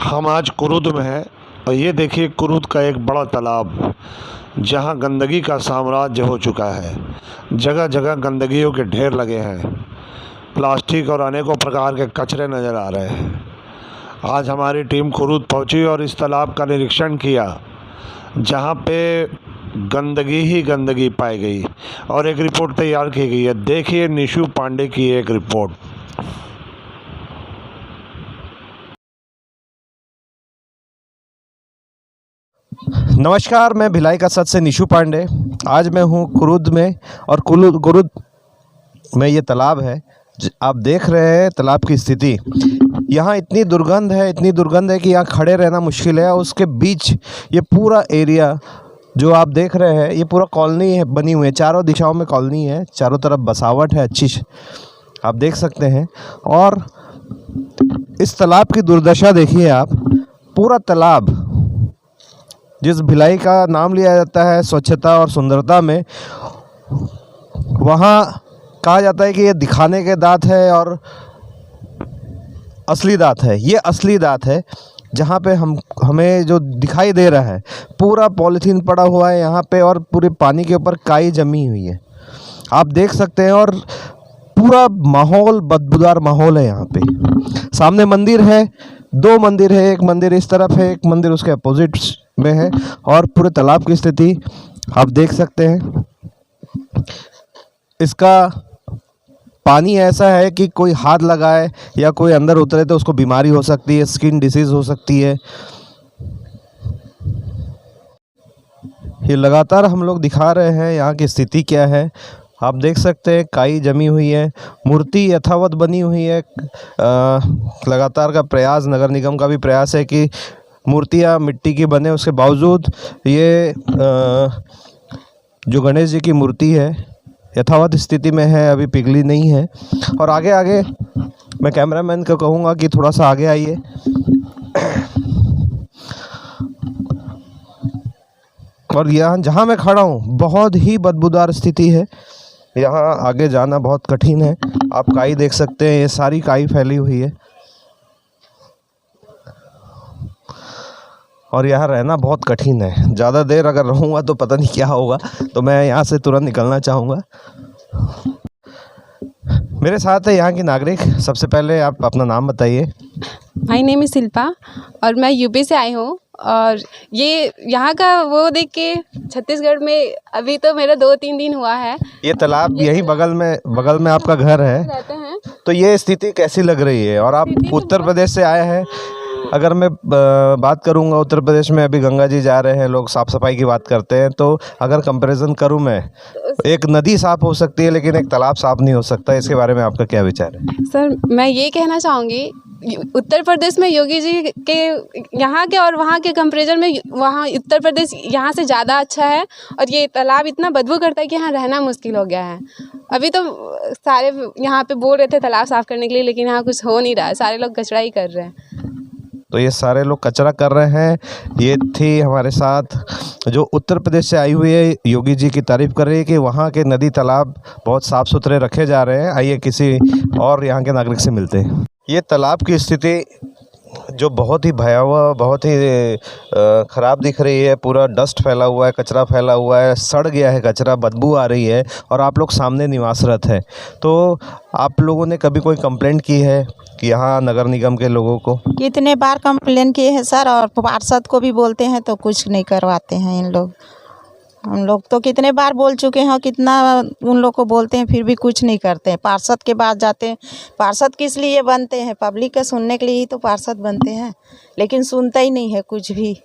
हम आज कुरुद में हैं और ये देखिए कुरुद का एक बड़ा तालाब जहाँ गंदगी का साम्राज्य हो चुका है। जगह जगह गंदगियों के ढेर लगे हैं, प्लास्टिक और अनेकों प्रकार के कचरे नज़र आ रहे हैं। आज हमारी टीम कुरुद पहुंची और इस तालाब का निरीक्षण किया जहाँ पे गंदगी ही गंदगी पाई गई और एक रिपोर्ट तैयार की गई है। देखिए निशु पांडे की एक रिपोर्ट। नमस्कार, मैं भिलाई का सच से निशु पांडे। आज मैं हूँ कुरुद में और कुरुद में ये तालाब है। आप देख रहे हैं तालाब की स्थिति। यहाँ इतनी दुर्गंध है कि यहाँ खड़े रहना मुश्किल है। उसके बीच ये पूरा एरिया जो आप देख रहे हैं, ये पूरा कॉलोनी है, बनी हुई है। चारों दिशाओं में कॉलोनी है, चारों तरफ बसावट है अच्छी, आप देख सकते हैं। और इस तालाब की दुर्दशा देखिए आप। पूरा तालाब, जिस भिलाई का नाम लिया जाता है स्वच्छता और सुंदरता में, वहाँ कहा जाता है कि ये दिखाने के दांत है और असली दांत है। ये असली दांत है जहाँ पे हमें जो दिखाई दे रहा है, पूरा पॉलीथीन पड़ा हुआ है यहाँ पे और पूरे पानी के ऊपर काई जमी हुई है, आप देख सकते हैं। और पूरा माहौल बदबूदार माहौल है यहाँ पे। सामने मंदिर है, दो मंदिर है, एक मंदिर इस तरफ है, एक मंदिर उसके अपोजिट में है। और पूरे तालाब की स्थिति आप देख सकते हैं। इसका पानी ऐसा है कि कोई हाथ लगाए या कोई अंदर उतरे तो उसको बीमारी हो सकती है, स्किन डिसीज़ हो सकती है। ये लगातार हम लोग दिखा रहे हैं यहाँ की स्थिति क्या है। आप देख सकते हैं काई जमी हुई है, मूर्ति यथावत बनी हुई है। लगातार का प्रयास, नगर निगम का भी प्रयास है कि मूर्तियाँ मिट्टी की बने, उसके बावजूद ये जो गणेश जी की मूर्ति है यथावत स्थिति में है, अभी पिघली नहीं है। और आगे आगे मैं कैमरामैन को कहूँगा कि थोड़ा सा आगे आइए। और यहाँ जहाँ मैं खड़ा हूँ बहुत ही बदबूदार स्थिति है, यहाँ आगे जाना बहुत कठिन है। आप काई देख सकते हैं, ये सारी काई फैली हुई है और यहाँ रहना बहुत कठिन है। ज़्यादा देर अगर रहूँगा तो पता नहीं क्या होगा, तो मैं यहाँ से तुरंत निकलना चाहूँगा। मेरे साथ है यहाँ की नागरिक। सबसे पहले आप अपना नाम बताइए। माय नेम इज़ शिल्पा और मैं यूपी से आई हूँ। और ये यहाँ का वो देख के छत्तीसगढ़ में अभी तो मेरा 2-3 दिन हुआ है। ये तालाब यही बगल में आपका घर है, रहते हैं। तो ये स्थिति कैसी लग रही है? और आप उत्तर प्रदेश से आए हैं। अगर मैं बात करूंगा, उत्तर प्रदेश में अभी गंगा जी जा रहे हैं, लोग साफ़ सफाई की बात करते हैं, तो अगर कंपैरिजन करूं मैं, एक नदी साफ़ हो सकती है लेकिन एक तालाब साफ़ नहीं हो सकता। इसके बारे में आपका क्या विचार है? सर, मैं ये कहना चाहूँगी, उत्तर प्रदेश में योगी जी के यहाँ के और वहाँ के कंपैरिजन में वहाँ उत्तर प्रदेश यहाँ से ज़्यादा अच्छा है। और ये तालाब इतना बदबू करता है कि यहाँ रहना मुश्किल हो गया है। अभी तो सारे यहाँ पे बोल रहे थे तालाब साफ़ करने के लिए, लेकिन यहाँ कुछ हो नहीं रहा है, सारे लोग कचरा ही कर रहे हैं। तो ये सारे लोग कचरा कर रहे हैं। ये थी हमारे साथ जो उत्तर प्रदेश से आई हुई है, योगी जी की तारीफ़ कर रही है कि वहाँ के नदी तालाब बहुत साफ़ सुथरे रखे जा रहे हैं। आइए किसी और यहाँ के नागरिक से मिलते हैं। ये तालाब की स्थिति जो बहुत ही भयावह, बहुत ही ख़राब दिख रही है। पूरा डस्ट फैला हुआ है, कचरा फैला हुआ है, सड़ गया है कचरा, बदबू आ रही है। और आप लोग सामने निवासरत है, तो आप लोगों ने कभी कोई कंप्लेंट की है कि यहाँ नगर निगम के लोगों को? कितने बार कंप्लेन किए हैं सर, और पार्षद को भी बोलते हैं तो कुछ नहीं करवाते हैं इन लोग। हम लोग तो कितने बार बोल चुके हैं, कितना उन लोग को बोलते हैं, फिर भी कुछ नहीं करते हैं। पार्षद के पास जाते हैं। पार्षद किस लिए बनते हैं? पब्लिक के सुनने के लिए ही तो पार्षद बनते हैं, लेकिन सुनता ही नहीं है कुछ भी।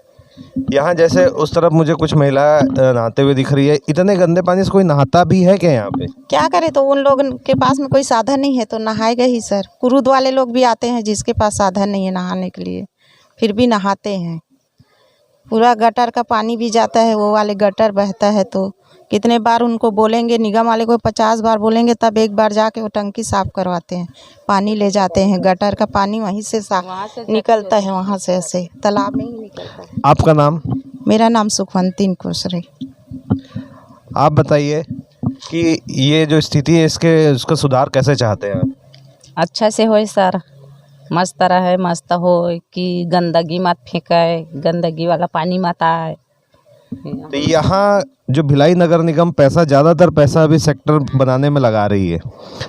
यहाँ जैसे उस तरफ मुझे कुछ महिला नहाते हुए दिख रही है। इतने गंदे पानी से कोई नहाता भी है क्या यहाँ पे? क्या करे, तो उन लोग के पास में कोई साधन नहीं है तो नहाएगा ही सर। कुरुद वाले लोग भी आते हैं जिसके पास साधन नहीं है नहाने के लिए, फिर भी नहाते हैं। पूरा गटर का पानी भी जाता है, वो वाले गटर बहता है। तो कितने बार उनको बोलेंगे, निगम वाले को 50 बार बोलेंगे तब एक बार जाके वो टंकी साफ़ करवाते हैं, पानी ले जाते हैं। गटर का पानी वहीं से साफ निकलता है, वहाँ से ऐसे तालाब में ही निकलता है। आपका नाम? मेरा नाम सुखवंती कुशरे। आप बताइए कि ये जो स्थिति है उसका सुधार कैसे चाहते हैं आप? अच्छा से होए सर, मस्त रहे, मस्त हो कि गंदगी मत फेंकाए, गंदगी वाला पानी मत आए। तो यहाँ जो भिलाई नगर निगम ज़्यादातर पैसा अभी सेक्टर बनाने में लगा रही है,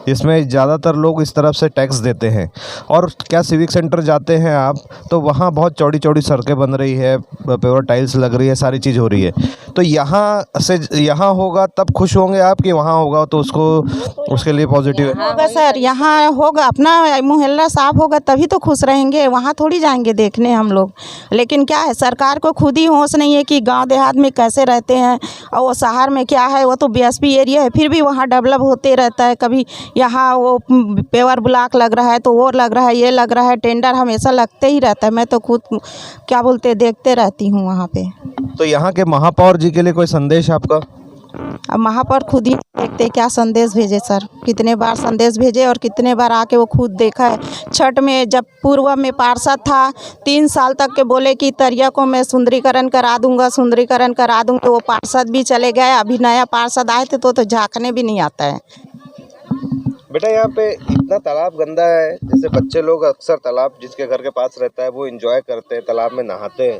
इसमें ज़्यादातर लोग इस तरफ से टैक्स देते हैं। और क्या सिविक सेंटर जाते हैं आप तो वहाँ बहुत चौड़ी चौड़ी सड़कें बन रही है, पेवर टाइल्स लग रही है, सारी चीज़ हो रही है। तो यहाँ होगा तब खुश होंगे आप कि वहाँ होगा तो उसके लिए पॉजिटिव है? होगा सर, यहाँ होगा, अपना मोहल्ला साफ होगा तभी तो खुश रहेंगे, वहाँ थोड़ी जाएंगे देखने हम लोग। लेकिन क्या है, सरकार को खुद ही होश नहीं है कि गांव देहात में कैसे रहते हैं और वो शहर में क्या है। वो तो बीएसपी एरिया है, फिर भी वहाँ डेवलप होते रहता है। कभी यहाँ वो पेवर ब्लॉक लग रहा है तो वो लग रहा है, ये लग रहा है, टेंडर हमेशा लगते ही रहता है। मैं तो खुद क्या बोलते देखते रहती हूँ वहाँ पे। तो यहाँ के महापौर जी के लिए कोई संदेश आपका? अब महापौर खुद ही देखते क्या संदेश भेजे सर, कितने बार संदेश भेजे और कितने बार आके वो खुद देखा है। छठ में जब पूर्व में पार्षद था 3 साल तक के बोले कि तरिया को मैं सुंदरीकरण करा दूंगा, सुंदरीकरण करा दूंगा। वो पार्षद भी चले गए, अभी नया पार्षद आए थे तो झाँकने भी नहीं आता है। बेटा यहाँ पे इतना तालाब गंदा है, जैसे बच्चे लोग अक्सर तालाब जिसके घर के पास रहता है वो एंजॉय करते हैं, तालाब में नहाते हैं,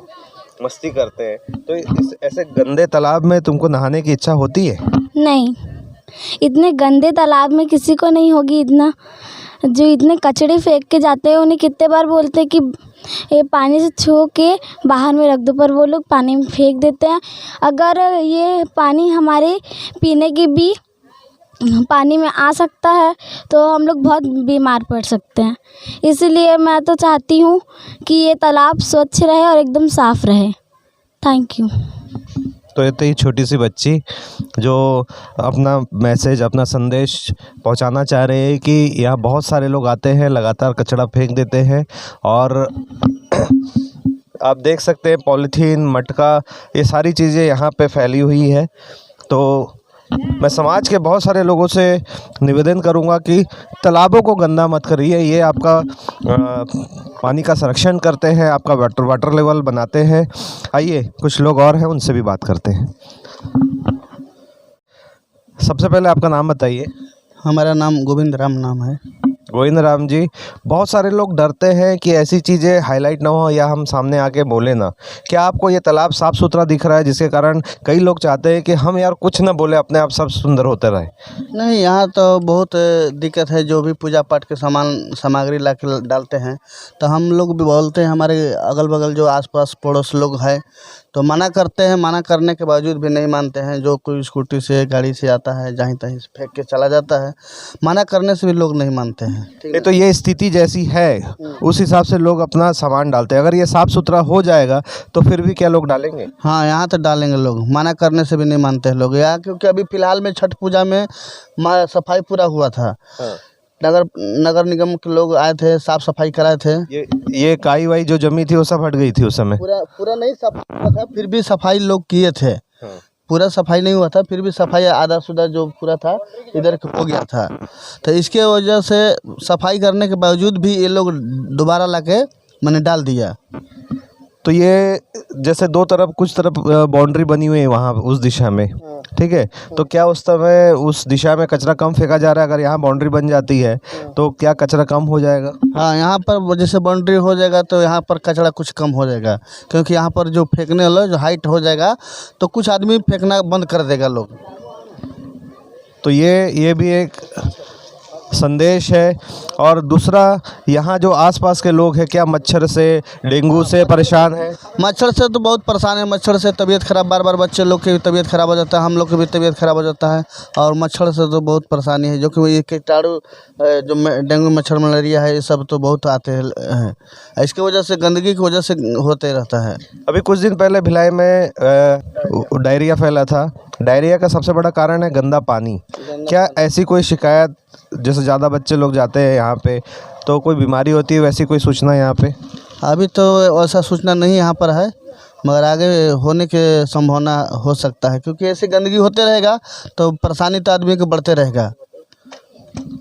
मस्ती करते हैं। तो ऐसे गंदे तालाब में तुमको नहाने की इच्छा होती है? नहीं, इतने गंदे तालाब में किसी को नहीं होगी। इतना जो इतने कचड़े फेंक के जाते हैं, उन्हें कितने बार बोलते हैं कि ये पानी से छू के बाहर में रख दो, पर वो लोग पानी में फेंक देते हैं। अगर ये पानी हमारे पीने की भी पानी में आ सकता है तो हम लोग बहुत बीमार पड़ सकते हैं। इसलिए मैं तो चाहती हूँ कि ये तालाब स्वच्छ रहे और एकदम साफ़ रहे। Thank you. तो ये तो ही छोटी सी बच्ची जो अपना मैसेज, अपना संदेश पहुंचाना चाह रहे हैं कि यहाँ बहुत सारे लोग आते हैं, लगातार कचरा फेंक देते हैं। और आप देख सकते हैं पॉलीथीन, मटका, ये सारी चीज़ें यहाँ पे फैली हुई है। तो मैं समाज के बहुत सारे लोगों से निवेदन करूंगा कि तालाबों को गंदा मत करिए। ये आपका पानी का संरक्षण करते हैं, आपका वाटर लेवल बनाते हैं। आइए कुछ लोग और हैं, उनसे भी बात करते हैं। सबसे पहले आपका नाम बताइए। हमारा नाम गोविंद राम नाम है। गोविंद राम जी, बहुत सारे लोग डरते हैं कि ऐसी चीज़ें हाईलाइट ना हो या हम सामने आके बोले ना। क्या आपको ये तालाब साफ़ सुथरा दिख रहा है जिसके कारण कई लोग चाहते हैं कि हम यार कुछ ना बोले, अपने आप सब सुंदर होते रहे? नहीं, यहाँ तो बहुत दिक्कत है। जो भी पूजा पाठ के सामग्री ला के डालते हैं तो हम लोग भी बोलते हैं, हमारे अगल बगल जो आसपास पड़ोस लोग हैं तो मना करते हैं। मना करने के बावजूद भी नहीं मानते हैं। जो कोई स्कूटी से, गाड़ी से आता है, जहीं तहीं फेंक के चला जाता है। मना करने से भी लोग नहीं मानते हैं। ये तो ये स्थिति जैसी है उस हिसाब से लोग अपना सामान डालते हैं। अगर ये साफ़ सुथरा हो जाएगा तो फिर भी क्या लोग डालेंगे? हाँ, यहाँ तो डालेंगे लोग, मना करने से भी नहीं मानते हैं लोग यहाँ। क्योंकि अभी फ़िलहाल में छठ पूजा में सफाई पूरा हुआ था। नगर निगम के लोग आए थे, साफ सफाई कराए थे। ये काई वाई जो जमी थी वो सब हट गई थी उस समय? पूरा नहीं सफाई हुआ था, फिर भी सफाई लोग किए थे। पूरा सफाई नहीं हुआ था, फिर भी सफाई आधा सुधा जो पूरा था इधर हो गया था। तो इसके वजह से सफाई करने के बावजूद भी ये लोग दोबारा लाके मैंने डाल दिया। तो ये जैसे कुछ तरफ बाउंड्री बनी हुई है वहाँ उस दिशा में, ठीक है? तो क्या उस समय उस दिशा में कचरा कम फेंका जा रहा है? अगर यहाँ बाउंड्री बन जाती है तो क्या कचरा कम हो जाएगा? हाँ, यहाँ पर जैसे बाउंड्री हो जाएगा तो यहाँ पर कचरा कुछ कम हो जाएगा। क्योंकि यहाँ पर जो फेंकने वाला जो हाइट हो जाएगा तो कुछ आदमी फेंकना बंद कर देगा लोग। तो ये भी एक संदेश है। और दूसरा, यहाँ जो आसपास के लोग हैं क्या मच्छर से, डेंगू से परेशान है? मच्छर से तो बहुत परेशान है। मच्छर से तबीयत खराब, बार बच्चे लोग की भी तबीयत खराब हो जाता है, हम लोग की भी तबीयत खराब हो जाता है। और मच्छर से तो बहुत परेशानी है, जो कि ये कीटाणु जो डेंगू, मच्छर, मलेरिया है, ये सब तो बहुत आते हैं। इसकी वजह से, गंदगी की वजह से होते रहता है। अभी कुछ दिन पहले भिलाई में डायरिया फैला था। डायरिया का सबसे बड़ा कारण है गंदा पानी। क्या ऐसी कोई शिकायत, जैसे ज़्यादा बच्चे लोग जाते हैं यहाँ पे तो कोई बीमारी होती है, वैसी कोई सूचना यहाँ पे? अभी तो ऐसा सूचना नहीं यहाँ पर है, मगर आगे होने के संभावना हो सकता है। क्योंकि ऐसे गंदगी होते रहेगा तो परेशानी तो आदमी को बढ़ते रहेगा।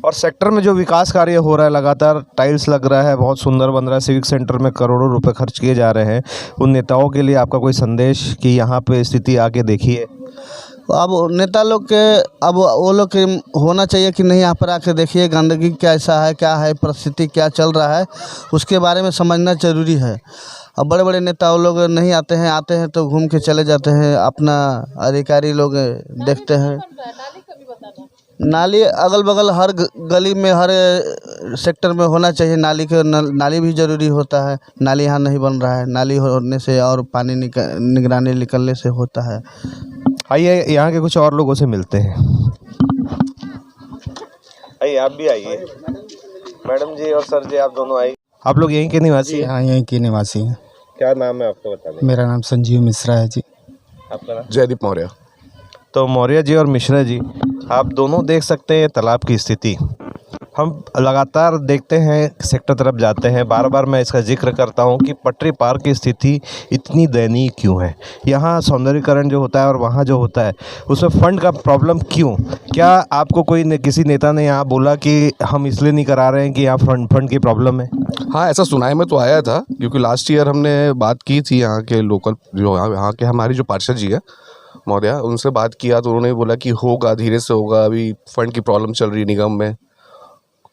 और सेक्टर में जो विकास कार्य हो रहा है, लगातार टाइल्स लग रहा है, बहुत सुंदर बन रहा है, सिविक सेंटर में करोड़ों रुपए खर्च किए जा रहे हैं। उन नेताओं के लिए आपका कोई संदेश कि यहाँ पे स्थिति आके देखिए? अब नेता लोग के, अब वो लोग के होना चाहिए कि नहीं, यहाँ पर आके देखिए गंदगी कैसा है, क्या है परिस्थिति, क्या चल रहा है, उसके बारे में समझना ज़रूरी है। अब बड़े बड़े नेता वो लोग नहीं आते हैं तो घूम के चले जाते हैं, अपना अधिकारी लोग देखते हैं। नाली अगल बगल हर गली में, हर सेक्टर में होना चाहिए नाली के। नाली भी ज़रूरी होता है। नाली यहाँ नहीं बन रहा है, नाली होने से और पानी निगरानी निकलने से होता है। आइए यहाँ के कुछ और लोगों से मिलते हैं। आइए, आप भी आइए। मैडम जी और सर जी, आप दोनों आइए। आप लोग यहीं के निवासी हैं? हाँ, यहीं के निवासी हैं। क्या नाम है आपका, बता दें। मेरा नाम संजीव मिश्रा है जी। आपका नाम? जयदीप मौर्य। तो मौर्य जी और मिश्रा जी, आप दोनों देख सकते हैं तालाब की स्थिति। हम लगातार देखते हैं, सेक्टर तरफ जाते हैं, बार बार मैं इसका जिक्र करता हूं कि पटरी पार की स्थिति इतनी दयनीय क्यों है। यहाँ सौंदर्यीकरण जो होता है और वहाँ जो होता है उसमें फ़ंड का प्रॉब्लम क्यों? क्या आपको किसी नेता ने यहाँ बोला कि हम इसलिए नहीं करा रहे हैं कि यहाँ फंड की प्रॉब्लम है? हाँ, ऐसा सुनाई में तो आया था, क्योंकि लास्ट ईयर हमने बात की थी यहाँ के लोकल, जो यहाँ के हमारी जो पार्षद जी है महोदय, उनसे बात किया तो उन्होंने बोला कि होगा, धीरे से होगा, अभी फंड की प्रॉब्लम चल रही निगम में।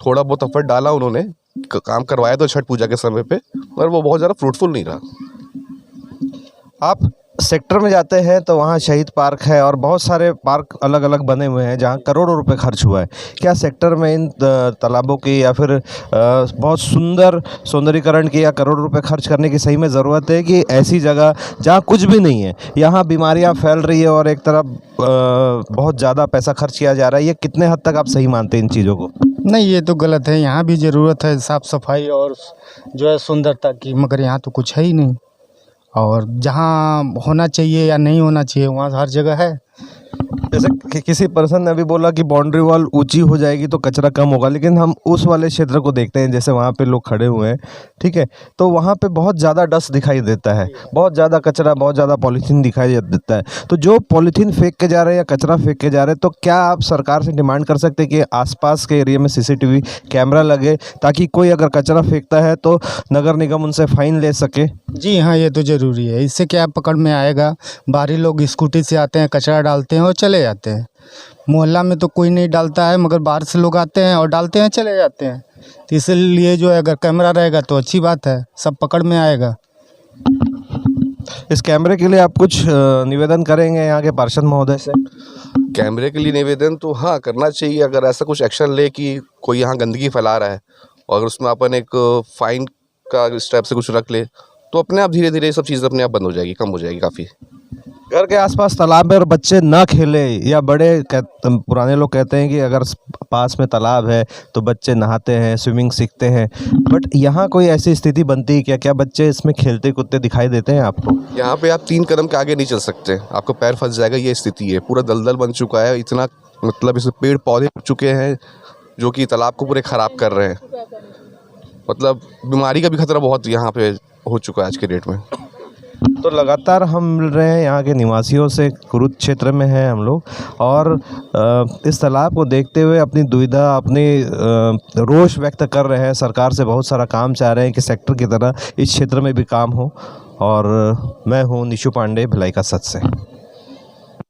थोड़ा बहुत एफर्ट डाला उन्होंने, काम करवाया तो छठ पूजा के समय पे, पर वो बहुत ज़्यादा फ्रूटफुल नहीं रहा। आप सेक्टर में जाते हैं तो वहाँ शहीद पार्क है और बहुत सारे पार्क अलग अलग बने हुए हैं जहाँ करोड़ों रुपए खर्च हुआ है। क्या सेक्टर में इन तालाबों की या फिर बहुत सुंदर सौंदर्यीकरण की या करोड़ों रुपए खर्च करने की सही में ज़रूरत है कि ऐसी जगह जहाँ कुछ भी नहीं है, यहाँ बीमारियाँ फैल रही है और एक तरफ बहुत ज़्यादा पैसा खर्च किया जा रहा है? ये कितने हद तक आप सही मानते हैं इन चीज़ों को? नहीं, ये तो गलत है। यहाँ भी ज़रूरत है साफ़ सफाई और जो है सुंदरता की, मगर यहाँ तो कुछ है ही नहीं। और जहाँ होना चाहिए या नहीं होना चाहिए वहाँ हर जगह है। जैसे किसी पर्सन ने अभी बोला कि बाउंड्री वॉल ऊंची हो जाएगी तो कचरा कम होगा, लेकिन हम उस वाले क्षेत्र को देखते हैं, जैसे वहाँ पे लोग खड़े हुए हैं, ठीक है, तो वहाँ पे बहुत ज़्यादा डस्ट दिखाई देता है, बहुत ज़्यादा कचरा, बहुत ज़्यादा पॉलीथीन दिखाई देता है। तो जो पॉलीथीन फेंक के जा रहे हैं या कचरा फेंक के जा रहे हैं, तो क्या आप सरकार से डिमांड कर सकते हैं कि आसपास के एरिया में CCTV कैमरा लगे, ताकि कोई अगर कचरा फेंकता है तो नगर निगम उनसे फ़ाइन ले सके? जी हाँ, ये तो ज़रूरी है। इससे क्या पकड़ में आएगा। बाहरी लोग स्कूटी से आते हैं, कचरा डालते हैं और चले जाते हैं। मोहल्ला में तो कोई नहीं डालता है, मगर बाहर से लोग आते हैं और डालते हैं, चले जाते हैं। तो इसलिए जो है अगर कैमरा रहेगा तो अच्छी बात है, सब पकड़ में आएगा। इस कैमरे के लिए आप कुछ निवेदन करेंगे यहाँ के पार्षद महोदय से? कैमरे के लिए निवेदन तो हाँ करना चाहिए। अगर ऐसा कुछ एक्शन ले कि कोई यहाँ गंदगी फैला रहा है और अगर उसमें अपन एक फाइन का स्टेप से कुछ रख ले, तो अपने आप धीरे धीरे ये सब चीज़ें अपने आप बंद हो जाएगी, कम हो जाएगी काफ़ी। घर के आसपास तालाब में और बच्चे ना खेले, या पुराने लोग कहते हैं कि अगर पास में तालाब है तो बच्चे नहाते हैं, स्विमिंग सीखते हैं, बट यहाँ कोई ऐसी स्थिति बनती है क्या? क्या बच्चे इसमें खेलते कूदते दिखाई देते हैं आपको? यहाँ पे आप 3 कदम के आगे नहीं चल सकते, आपको पैर फंस जाएगा, ये स्थिति है। पूरा दलदल बन चुका है, इतना मतलब इसमें पेड़ पौधे उग चुके हैं जो कि तालाब को पूरे ख़राब कर रहे हैं। मतलब बीमारी का भी खतरा बहुत यहाँ पे हो चुका है आज के डेट में। तो लगातार हम मिल रहे हैं यहाँ के निवासियों से, कुरुद क्षेत्र में हैं हम लोग, और इस तालाब को देखते हुए अपनी दुविधा, अपनी रोष व्यक्त कर रहे हैं। सरकार से बहुत सारा काम चाह रहे हैं कि सेक्टर की तरह इस क्षेत्र में भी काम हो। और मैं हूँ निशु पांडे, भिलाई का सच से।